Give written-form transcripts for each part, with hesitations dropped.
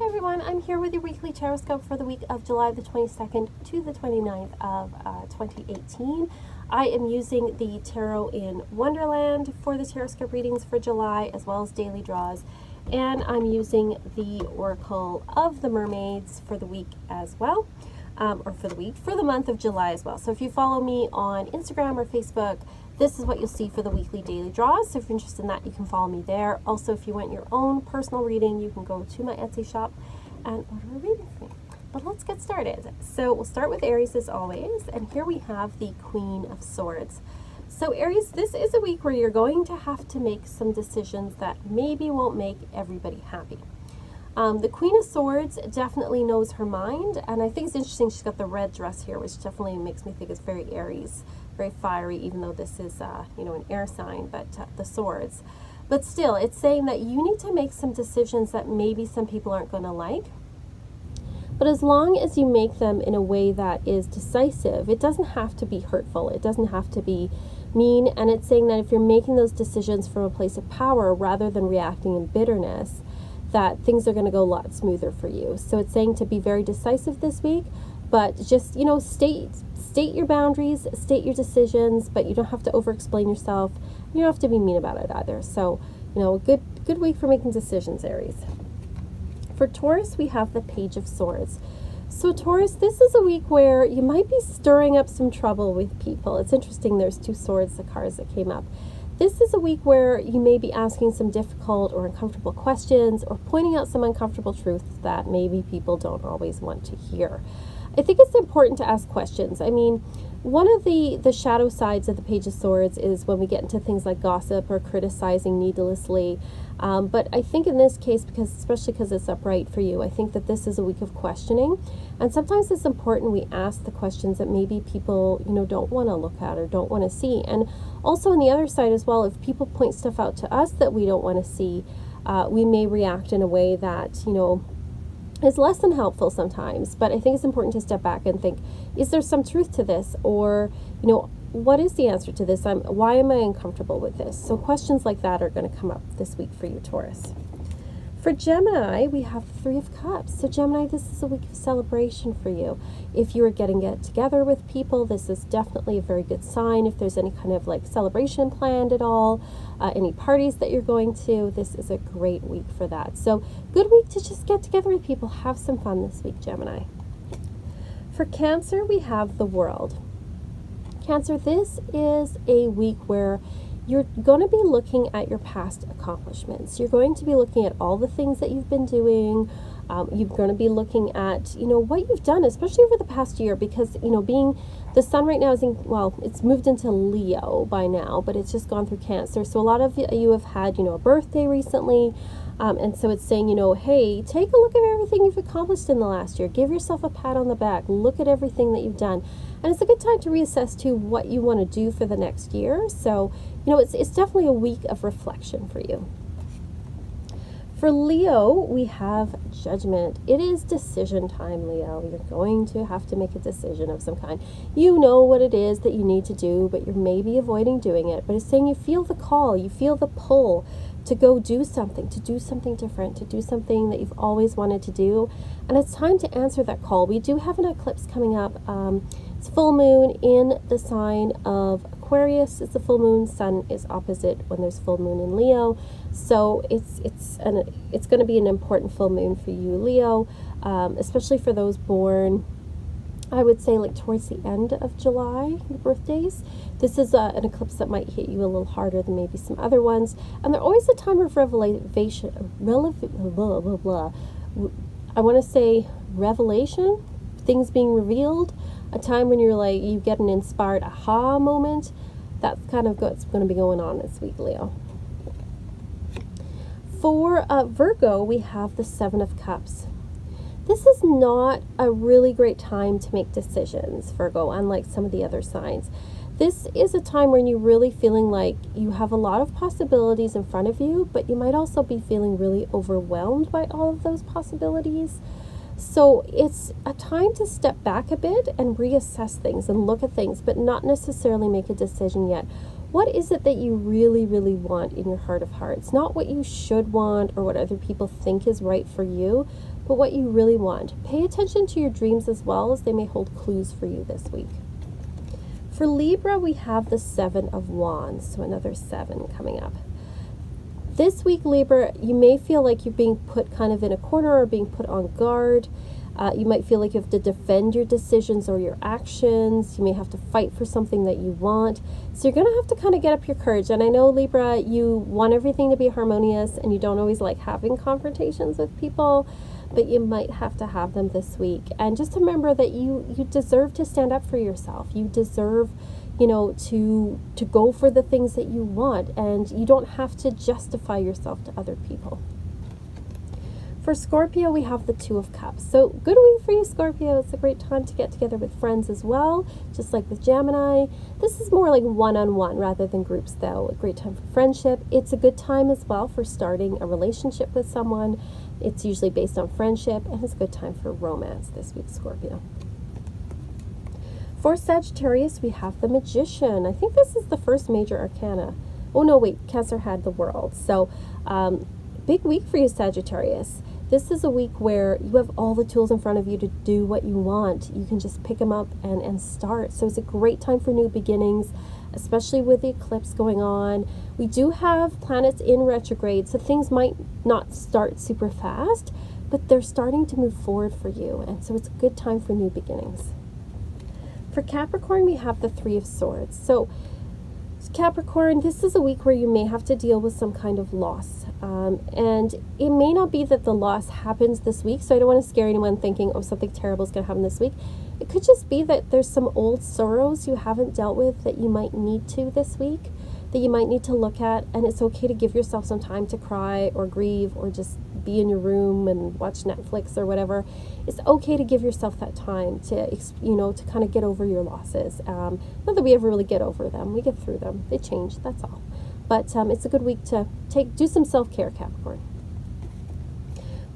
Hi everyone, I'm here with your weekly Tarotscope for the week of July the 22nd to the 29th of 2018. I am using the Tarot in Wonderland for the Tarotscope readings for July, as well as daily draws. And I'm using the Oracle of the Mermaids for the week as well, for the month of July as well. So if you follow me on Instagram or Facebook, this is what you'll see for the weekly daily draws. So if you're interested in that, you can follow me there. Also, if you want your own personal reading, you can go to my Etsy shop and order a reading for me. But let's get started. So we'll start with Aries as always. And here we have the Queen of Swords. So Aries, this is a week where you're going to have to make some decisions that maybe won't make everybody happy. The Queen of Swords definitely knows her mind, and I think it's interesting she's got the red dress here, which definitely makes me think it's very Aries, very fiery, even though this is, an air sign, but the swords. But still, it's saying that you need to make some decisions that maybe some people aren't going to like. But as long as you make them in a way that is decisive, it doesn't have to be hurtful. It doesn't have to be mean. And it's saying that if you're making those decisions from a place of power rather than reacting in bitterness, that things are going to go a lot smoother for you. So it's saying to be very decisive this week, but just, state your boundaries, state your decisions, but you don't have to over-explain yourself. You don't have to be mean about it either. So, a good week for making decisions, Aries. For Taurus, we have the Page of Swords. So Taurus, this is a week where you might be stirring up some trouble with people. It's interesting, there's two swords, the cards that came up. This is a week where you may be asking some difficult or uncomfortable questions or pointing out some uncomfortable truths that maybe people don't always want to hear. I think it's important to ask questions. I mean, one of the shadow sides of the Page of Swords is when we get into things like gossip or criticizing needlessly. But I think in this case, especially because it's upright for you, I think that this is a week of questioning. And sometimes it's important we ask the questions that maybe people, don't want to look at or don't want to see. And also on the other side as well, if people point stuff out to us that we don't want to see, we may react in a way that, is less than helpful sometimes. But I think it's important to step back and think, is there some truth to this? Or, what is the answer to this? Why am I uncomfortable with this? So questions like that are going to come up this week for you, Taurus. For Gemini, we have the Three of Cups. So Gemini, this is a week of celebration for you. If you are getting together with people, this is definitely a very good sign. If there's any kind of celebration planned at all, any parties that you're going to, this is a great week for that. So good week to just get together with people, have some fun this week, Gemini. For Cancer, we have the World. Cancer, this is a week where you're going to be looking at your past accomplishments. You're going to be looking at all the things that you've been doing. You're going to be looking at, what you've done, especially over the past year, because, being the sun right now is it's moved into Leo by now, but it's just gone through Cancer. So a lot of you have had, a birthday recently. And so it's saying, hey, take a look at everything you've accomplished in the last year. Give yourself a pat on the back. Look at everything that you've done. And it's a good time to reassess to what you want to do for the next year. So, it's definitely a week of reflection for you. For Leo, we have Judgment. It is decision time, Leo. You're going to have to make a decision of some kind. You know what it is that you need to do, but you're maybe avoiding doing it. But it's saying you feel the call, you feel the pull to go do something different, to do something that you've always wanted to do. And it's time to answer that call. We do have an eclipse coming up. It's full moon in the sign of Aquarius. It's a full moon. Sun is opposite when there's full moon in Leo. So it's going to be an important full moon for you, Leo, especially for those born, I would say, towards the end of July, the birthdays. This is an eclipse that might hit you a little harder than maybe some other ones. And they're always a time of revelation, I want to say revelation, things being revealed, a time when you're you get an inspired aha moment. That's kind of what's going to be going on this week, Leo. For Virgo, we have the Seven of Cups. This is not a really great time to make decisions, Virgo, unlike some of the other signs. This is a time when you're really feeling like you have a lot of possibilities in front of you, but you might also be feeling really overwhelmed by all of those possibilities. So it's a time to step back a bit and reassess things and look at things, but not necessarily make a decision yet. What is it that you really, really want in your heart of hearts? Not what you should want or what other people think is right for you, but what you really want. Pay attention to your dreams as well, as they may hold clues for you this week. For Libra, we have the 7 of Wands, so another 7 coming up. This week, Libra, you may feel like you're being put kind of in a corner or being put on guard. You might feel like you have to defend your decisions or your actions. You may have to fight for something that you want. So you're going to have to kind of get up your courage. And I know, Libra, you want everything to be harmonious and you don't always like having confrontations with people, but you might have to have them this week. And just remember that you deserve to stand up for yourself. You deserve, you know, to go for the things that you want, and you don't have to justify yourself to other people. For Scorpio, we have the 2 of Cups. So good week for you, Scorpio. It's a great time to get together with friends as well, just like with Gemini. This is more like one-on-one rather than groups, though. A great time for friendship. It's a good time as well for starting a relationship with someone. It's usually based on friendship, and it's a good time for romance this week, Scorpio. For Sagittarius, we have the Magician. I think this is the first major arcana. Oh no, wait, Cancer had the World. So big week for you, Sagittarius. This is a week where you have all the tools in front of you to do what you want. You can just pick them up and start. So it's a great time for new beginnings, especially with the eclipse going on. We do have planets in retrograde, so things might not start super fast, but they're starting to move forward for you. And so it's a good time for new beginnings. For Capricorn, we have the 3 of Swords. So Capricorn, this is a week where you may have to deal with some kind of loss. And it may not be that the loss happens this week, so I don't want to scare anyone thinking, oh, something terrible is going to happen this week. It could just be that there's some old sorrows you haven't dealt with that you might need to this week, that you might need to look at, and it's okay to give yourself some time to cry or grieve or just be in your room and watch Netflix or whatever. It's okay to give yourself that time to, you know, to kind of get over your losses. Not that we ever really get over them. We get through them. They change, that's all. But it's a good week to do some self-care, Capricorn.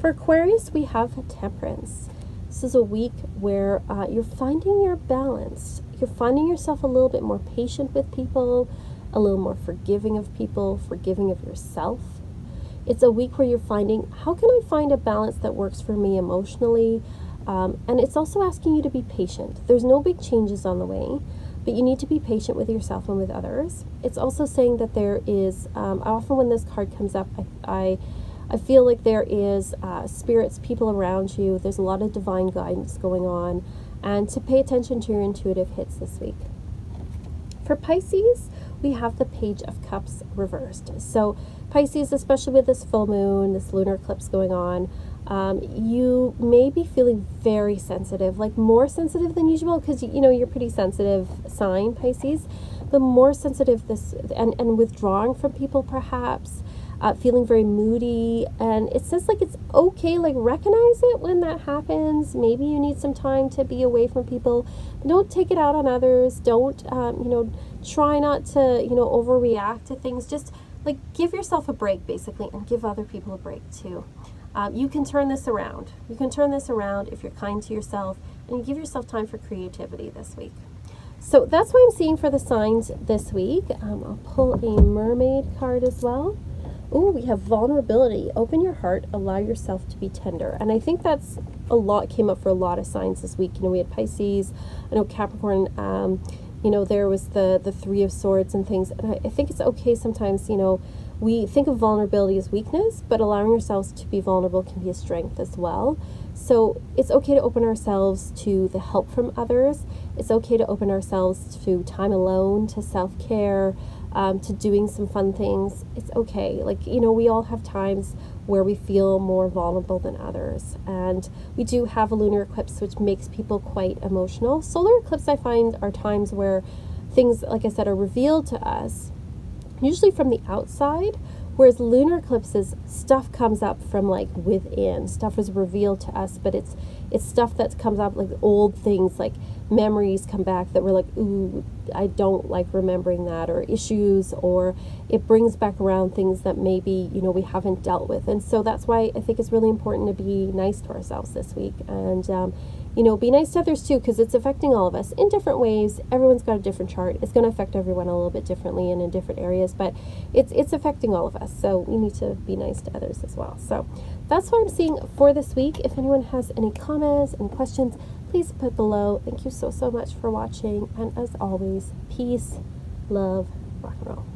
For Aquarius, we have Temperance. This is a week where you're finding your balance. You're finding yourself a little bit more patient with people, a little more forgiving of people, forgiving of yourself. It's a week where you're finding, how can I find a balance that works for me emotionally? And it's also asking you to be patient. There's no big changes on the way, but you need to be patient with yourself and with others. It's also saying that there is, often when this card comes up, I feel like there is spirits, people around you. There's a lot of divine guidance going on, and to pay attention to your intuitive hits this week. For Pisces, we have the Page of Cups reversed. So Pisces, especially with this full moon, this lunar eclipse going on, you may be feeling very sensitive, like more sensitive than usual, because you know you're a pretty sensitive sign, Pisces, but more sensitive this and withdrawing from people perhaps, feeling very moody. And it says like it's okay, like recognize it when that happens. Maybe you need some time to be away from people, but don't take it out on others. Don't try not to overreact to things. Just like give yourself a break basically, and give other people a break too. You can turn this around. You can turn this around if you're kind to yourself and you give yourself time for creativity this week. So that's what I'm seeing for the signs this week. I'll pull a mermaid card as well. Oh, we have vulnerability. Open your heart, allow yourself to be tender. And I think that's came up for a lot of signs this week. We had Pisces, I know Capricorn, there was the 3 of Swords and things. And I think it's okay sometimes, we think of vulnerability as weakness, but allowing ourselves to be vulnerable can be a strength as well. So it's okay to open ourselves to the help from others. It's okay to open ourselves to time alone, to self-care, to doing some fun things. It's okay. We all have times where we feel more vulnerable than others. And we do have a lunar eclipse, which makes people quite emotional. Solar eclipse, I find, are times where things, like I said, are revealed to us, usually from the outside, whereas lunar eclipses, stuff comes up from within. Stuff is revealed to us, but it's stuff that comes up, like old things, like memories come back that we're like, ooh, I don't like remembering that, or issues, or it brings back around things that maybe, we haven't dealt with. And so that's why I think it's really important to be nice to ourselves this week and, you know, be nice to others too, because it's affecting all of us in different ways. Everyone's got a different chart. It's going to affect everyone a little bit differently and in different areas, but it's affecting all of us. So we need to be nice to others as well. So that's what I'm seeing for this week. If anyone has any comments, any questions, please put below. Thank you so much for watching. And as always, peace, love, rock and roll.